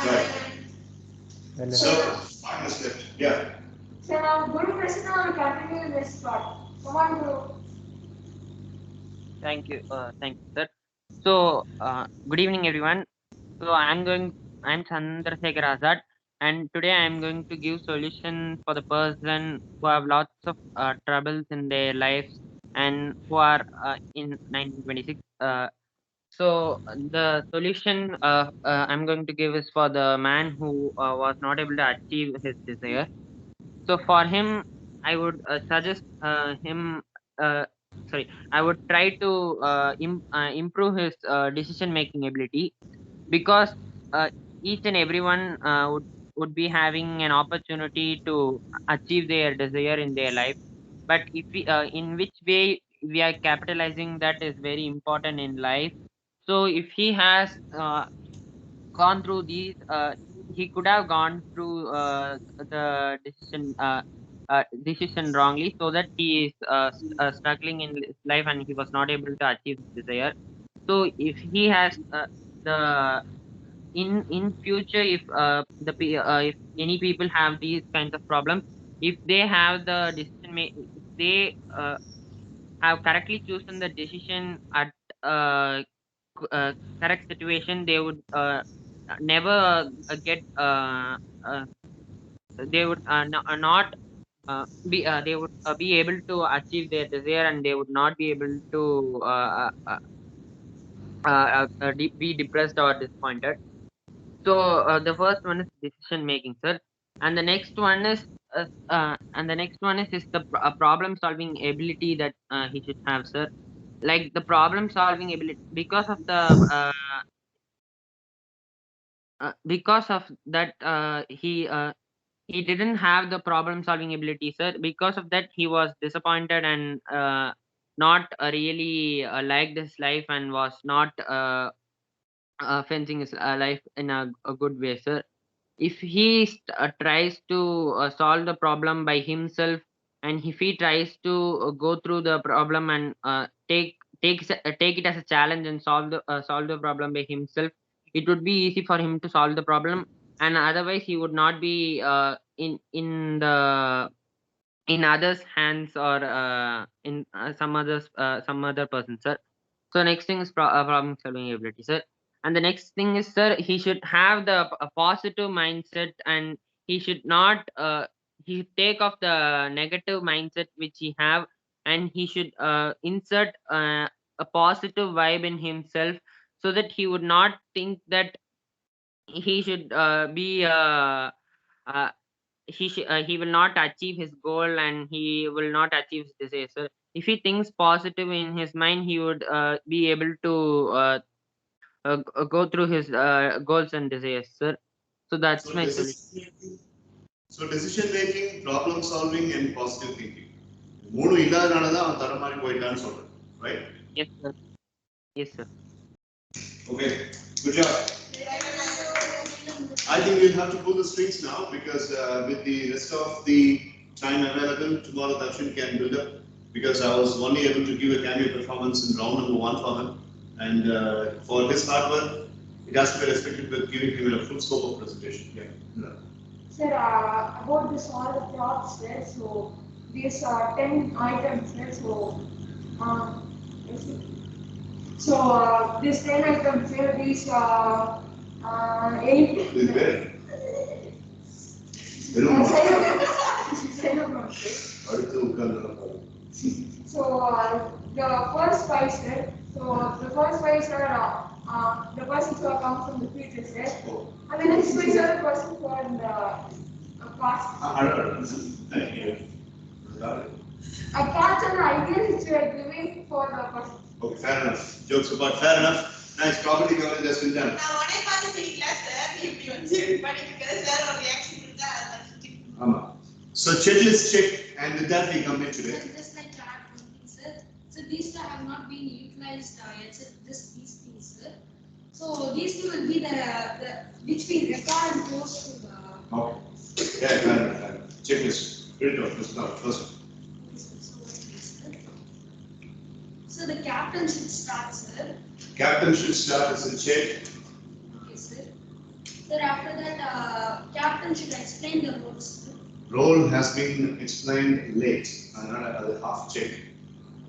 Right. So, Magnus left. Yeah. So now Guru Krishna will continue this part. Come on, Guru. Thank you, sir. So, good evening, everyone. So, I'm Chandrasekhar Azad, and today I'm going to give solution for the person who have lots of troubles in their lives and who are in 1926. The solution I'm going to give is for the man who was not able to achieve his desire. So for him, I would suggest him. Uh, sorry, I would try to improve his decision making ability, because each and everyone would be having an opportunity to achieve their desire in their life. But if we, in which way we are capitalizing, that is very important in life. So if he has gone through these, he could have gone through the decision wrongly, so that he is struggling in his life and he was not able to achieve his desire. So if he has the in future, if if any people have these kinds of problems, if they have the if they have correctly chosen the decision at uh, correct situation, they would never get they would not they would be able to achieve their desire, and they would not be able to be depressed or disappointed. So the first one is decision making, sir, and the next one is the problem solving ability that he should have, sir. Like the problem solving ability, because of that he didn't have the problem solving ability, sir. Because of that, he was disappointed and not really liked his life, and was not fencing his life in a good way, sir. If he tries to solve the problem by himself, and if he tries to go through the problem and take it as a challenge and solve the problem by himself, it would be easy for him to solve the problem. And otherwise he would not be in others hands, or in some other person, sir. So next thing is problem solving ability, sir. And the next thing is, sir, he should have a positive mindset, and he should not he should take off the negative mindset which he have, and he should insert a positive vibe in himself, so that he would not think that he should be uh, he will not achieve his goal, and he will not achieve his desire, sir. If he thinks positive in his mind, he would be able to go through his goals and desires, sir. So that's So my solution. decision making, problem solving, and positive thinking. மூணு இல்லாதனால தான் அவன் தர மாதிரி போயிட்டான்னு சொல்றேன். Right? Yes, sir. Yes, sir. Okay. Good job. I think we'll have to pull the strings now, because with the rest of the time available, tomorrow Darshan can build up, because I was only able to give a cameo performance in round number 1 for him. And for his hard work, it has to be respected with giving him a full scope of presentation. Yeah. Sir, about this all the props there, so these are 10 items there, so is it- so these 10 items here, these 8 Is there? அடுத்து உட்கார்ந்து So the first five set, so the first five are the persons who come from the future set, and the next five are the persons who are in the past. Catch an idea which we are giving for the person. Okay, fair enough. Jokes apart, fair enough. Nice, property coverage has been done. நான் உடனே பார்த்து சிரிக்கல sir இப்படி வந்து படிக்கிற sir ஒரு reaction கொடுத்தா So checklist check, and with that we complete today. Sir, just like to add one thing, sir. So these two have not been utilized yet, sir. These things, sir. So these two will be the which we record and post to the. Okay. Yeah, got it. Checklist. Read it out. Let's start first. So the captain should start, sir. Captain should start as a check. Okay, sir. Sir, after that, captain should explain the roles. Role has been explained late. Another half check.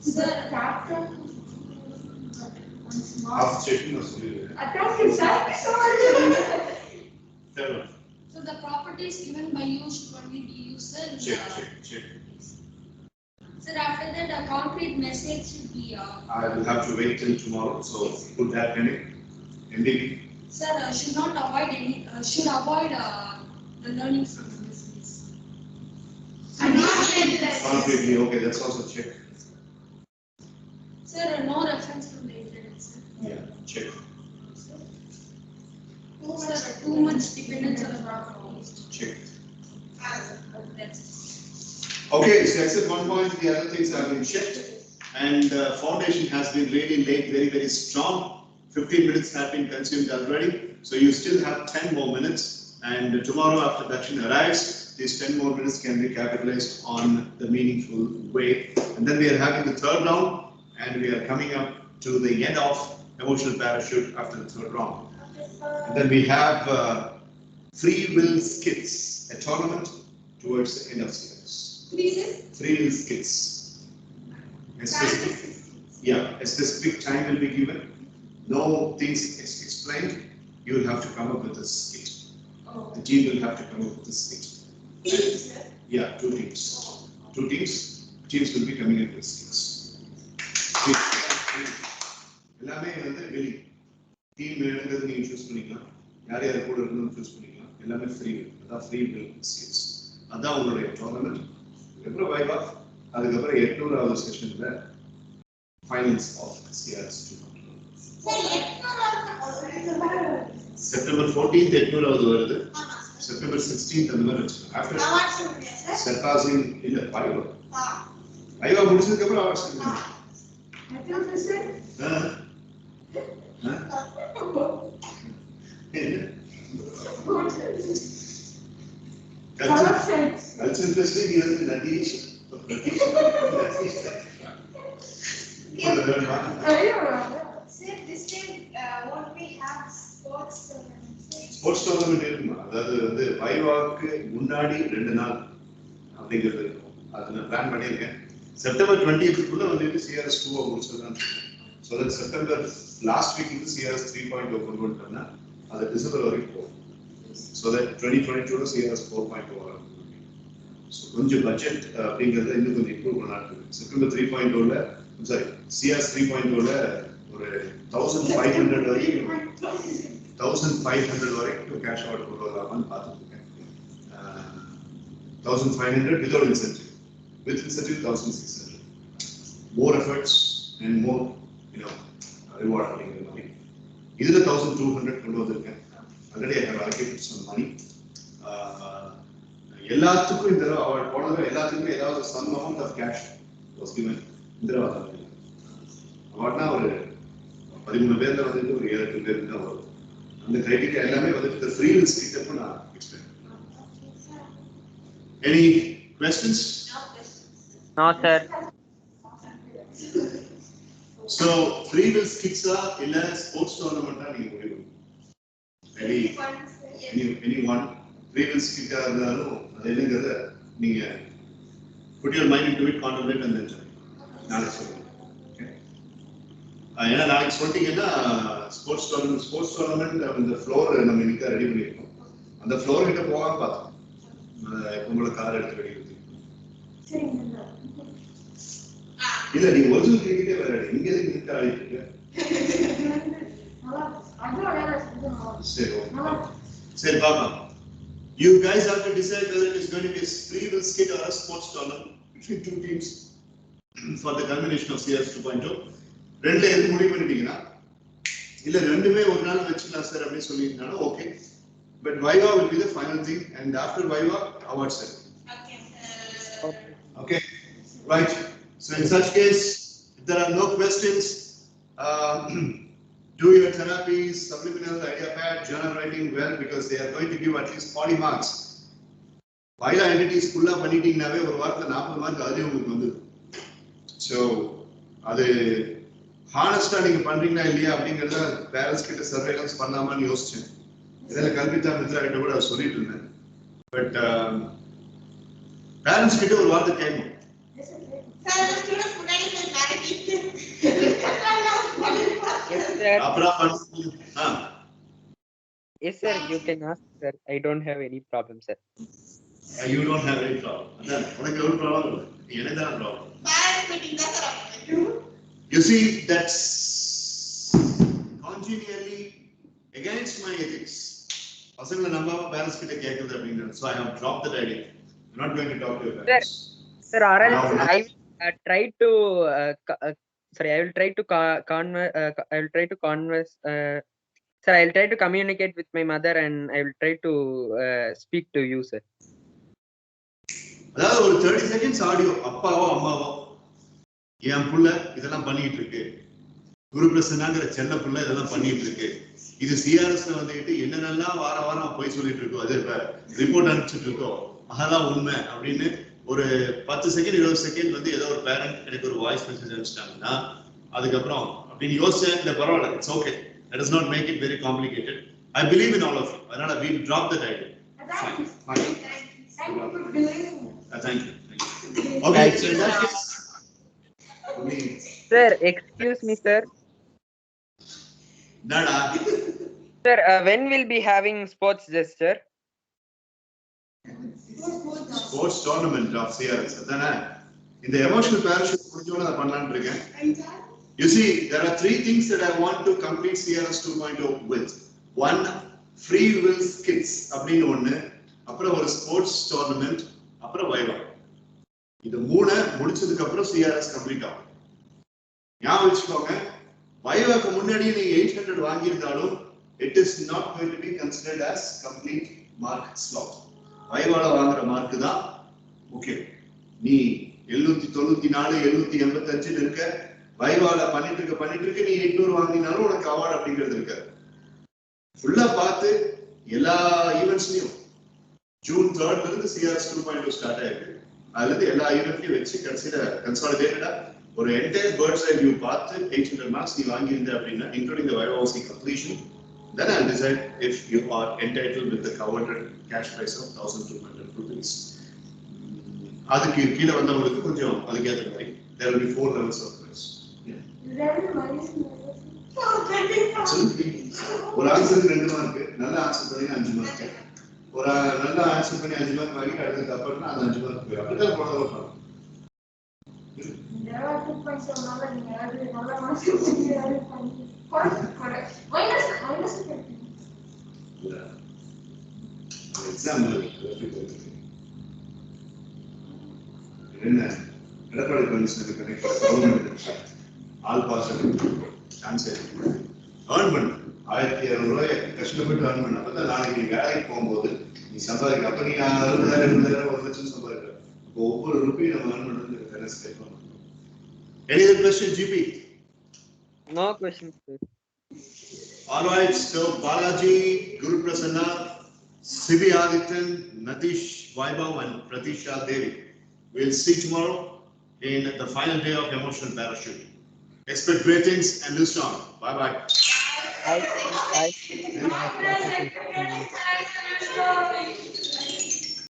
Sir, captain. Half check. No, sorry. Thank you, sir. Third one. So the properties given by you should only be used, sir. Check. Sir, after that, a concrete message should be. I will have to wait till tomorrow, so put that in it. MDB. Sir, should not avoid any. Should avoid the learning from the mistakes. Concretely, okay, that's also check. Sir, no reference from the internet, sir. Yeah, check. Sir, too much dependence on the properties. Check. That's it. Okay, so except one point, the other things have been checked, and foundation has been really laid very strong. 15 minutes have been consumed already, so you still have 10 more minutes. And tomorrow, after Dakshin arrives, these 10 more minutes can be capitalized on the meaningful way. And then we are having the third round, and we are coming up to the end of emotional parachute after the third round. And then we have free will skits, a tournament towards the end of series. Free will skits. A specific time will be given. No things explained. You will have to come up with a skit. The team will have to come up with a skit. Yeah, two teams. Teams will be coming up with skits. எல்லாமே வந்து வெளி team வேணுங்கிறது நீங்க choose பண்ணிக்கலாம். யார் யார் கூட இருக்கணும்னு சூஸ் பண்ணிக்கலாம். எல்லாமே ஃப்ரீ வில். அதான் ஃப்ரீ வில் ஸ்கில்ஸ். அதான் உங்களுடைய டோர்னமெண்ட். அதுக்கப்புறம் வைவா, அதுக்கப்புறம் 800வது செஷன்ல finals of CRS 2. September 14th 800வது வருது. செப்டம்பர் 16th அந்த மாதிரி வச்சுக்கலாம். ஆஃப்டர் சர்பாசிங் இல்ல வைவா முடிச்சதுக்கு அப்புறம் அவார்ட்ஸ் கொடுக்கணும். Cultural festival here in Natish. Sir, this time what we have sports tournament. Sports tournament இருக்குமா? அதாவது வந்து வைவாக்கு முன்னாடி 2 நாள் அப்படிங்கிறது இருக்கும். அதை நான் பிளான் பண்ணியிருக்கேன். செப்டம்பர் 20th வந்து சிஆர்எஸ் 2 முடிச்சிடலாம். So that September last week வந்து சிஆர்எஸ் 3.0 கொண்டு வந்துட்டோம்னா அது டிசம்பர் வரைக்கும் போகும். ஸோ தட் 2022 சிஆர்எஸ் 4.0 வரும். ஸோ கொஞ்சம் பட்ஜெட் அப்படிங்கிறத இன்னும் கொஞ்சம் இம்ப்ரூவ் பண்ணலாம். செப்டம்பர் 3.0ல சாரி சிஆர்எஸ் 3.0ல ஒரு 1500 வரைக்கும் கேஷ் அவுட் கொண்டு வரலாமான்னு பார்த்துட்டு இருக்கேன். 1500 without incentive. With incentive 1600. More efforts and more, reward அப்படிங்கிற மாதிரி. இதுல 1200 கொண்டு வந்திருக்கேன். Already I have allocated some money. எல்லாத்துக்கும் இந்த தடவை அவார்ட் போனது எல்லாத்துக்குமே ஏதாவது some amount of cash was given. இந்த தடவை அவார்ட்னா ஒரு 13 பேர்ல வந்துட்டு ஒரு 7 பேர் தான் வரும். அந்த கிரைட்டீரியா எல்லாமே வந்துட்டு ஃப்ரீ வில் ஸ்கிட் நான் explain. Any questions? No, sir. So, free will skits in a sports tournament. Anyone? Free will skit put your mind into it, contemplate and then join. Sports tournament the floor ready. On the floor, car இல்ல நீ original கிரிக்கெட்டே விளையாடு. இங்க எதுக்கு நிக்க ஆடிட்டு இருக்க? சரி பாப்போம். You guys have to decide whether it is going to be a free will skit or a sports tournament between two teams for the culmination of CS 2.0. ரெண்டுல எது முடிவு பண்ணிட்டீங்கன்னா இல்ல ரெண்டுமே ஒரு நாள் வச்சுக்கலாம் சார் அப்படி சொல்லிருந்தாலும் okay. But Viva will be the final thing and after Viva awards ceremony. Okay. Okay, right. So in such case, if there are no questions, do your therapies, subliminal, idea pad, journal writing well because they are going to give at least 40 marks. While entities full of பண்ணிட்டீங்கனாவே ஒரு வாரத்துல 40 mark அதுலயே உங்களுக்கு வந்துடும். So அது ஹானஸ்டா நீங்க பண்றீங்களா இல்லையா அப்படிங்கறத பேரண்ட்ஸ் கிட்ட சர்வேலன்ஸ் பண்ணலாமான்னு யோசிச்சேன். இதெல்லாம் கல்பிதா மித்ரா கிட்ட கூட சொல்லிட்டு இருந்தேன். பட் பேரண்ட்ஸ் கிட்ட ஒரு வார்த்தை கேட்கணும். Yes, sir, you can ask, sir. I don't have any problem, sir. You don't have any problem. உனக்கு ஒரு problem இல்லை. எனக்கு தான் problem. You see, that's congenially against my ethics. பசங்களை நம்பாம பேரண்ட்ஸ் கிட்ட கேட்கறது அப்படின்னு. So I have dropped that idea. I'm not going to talk to your parents. Sir, or else I will try to sorry, I will try to converse. Sir, I will try to communicate with my mother and I will try to speak to you, sir. அதாவது ஒரு 30 seconds audio அப்பாவோ அம்மாவோ என் புள்ள இதெல்லாம் பண்ணிட்டு இருக்கு, குரு பிரசன்னாங்கிற செல்ல புள்ள இதெல்லாம் பண்ணிட்டு இருக்கு, இது சிஆர்எஸ்ல வந்துட்டு என்னென்னலாம் வார வாரம் போய் சொல்லிட்டு இருக்கோம், அது ரிப்போர்ட் அனுப்பிச்சுட்டு இருக்கோம், அதெல்லாம் உண்மை அப்படின்னு ஒரு 10 செகண்ட் 20 செகண்ட் வந்து ஏதோ ஒரு பேரண்ட் எனக்கு ஒரு வாய்ஸ் மெசேஜ் அனுப்பிச்சிட்டாங்கன்னா அதுக்கப்புறம் அப்படின்னு யோசிச்சேன். இல்ல பரவாயில்ல, it's okay, let us not make it very complicated. I believe in all of you. அதனால we drop that idea. Fine. Thank you for believing. Thank you. Okay, so in that case, sir, excuse me, sir. Nada. Sir, when will be having sports gesture? Sports tournament of CRS. Adana in the emotional parachute முடிஞ்சோன பண்ணலாம்னு இருக்கேன். You see, there are 3 things that I want to complete CRS 2.0 with. One, free will skits அப்படின்னு ஒண்ணு, அப்புறம் ஒரு sports tournament, அப்புறம் வைவா. இது 3 முடிச்சதுக்கு அப்புறம் சிஆர்எஸ் கம்ப்ளீட் ஆகும். ஞாபகம் வச்சுக்கோங்க, வைவாக்கு முன்னாடி நீங்க 800 வாங்கியிருந்தாலும் it is not going to be considered as complete mark slot. வைவால வாங்குற மார்க் தான் முக்கியம். நீ 794 785 இருக்க, வைவால பண்ணிட்டு இருக்க நீ 800 வாங்கினாலும் உனக்கு அவார்டு அப்படிங்கிறது இருக்காது. ஃபுல்லா பார்த்து எல்லா ஈவென்ட்ஸ்லயும் ஜூன் 3rd இருந்து சிஆர்எஸ் 2.0 ஸ்டார்ட் ஆயிருக்கு. அதுல இருந்து எல்லா ஈவென்ட்லயும் வச்சு கன்சிடர் கன்சாலிடேட்டடா ஒரு என்டையர் பேர்ட்ஸ் ஐ வியூ பார்த்து 800 மார்க்ஸ் நீ வாங்கியிருந்த அப்படின்னா இன்க்ளூடிங் தி வைவாசி completion, then I'll decide if you are entitled with the coveted cash price of 1200 rupees. அதுக்கு கீழே வந்தவங்களுக்கு கொஞ்சம் அதுக்கு ஏற்ற மாதிரி there will be 4 levels of price. ஒரு ஆன்சருக்கு 2 மார்க், நல்ல ஆன்சர் பண்ணி 5 மார்க், ஒரு நல்ல ஆன்சர் பண்ணி 5 மார்க் வாங்கி அடுத்து தப்புனா அது 5 மார்க் போயிடும். அப்படிதான் போனதோ பண்ணலாம். என்ன Edappadi Palaniswami all pass answer earn பண்ணு 1200 ரூபாய் கஷ்டப்பட்டு ஏர்ன் பண்ண, அப்பதான் நாளைக்கு நீ வேலைக்கு போகும்போது நீ சம்பாதிக்க, அப்ப நீ 60,000 20,000 1 லட்சம் சம்பாதிக்கிற, அப்போ ஒவ்வொரு ரூபாயும் நம்ம ஏர்ன் பண்றது கரெக்ட் கேட்கணும். Any other question, GP? No questions, sir. All right, so Balaji, Guru Prasanna, Sivi Adityan, Natish, Vaibhav and Pratisha Devi. We'll see tomorrow in the final day of emotional parachute. Expect great things and live strong. Bye-bye. Bye. Bye.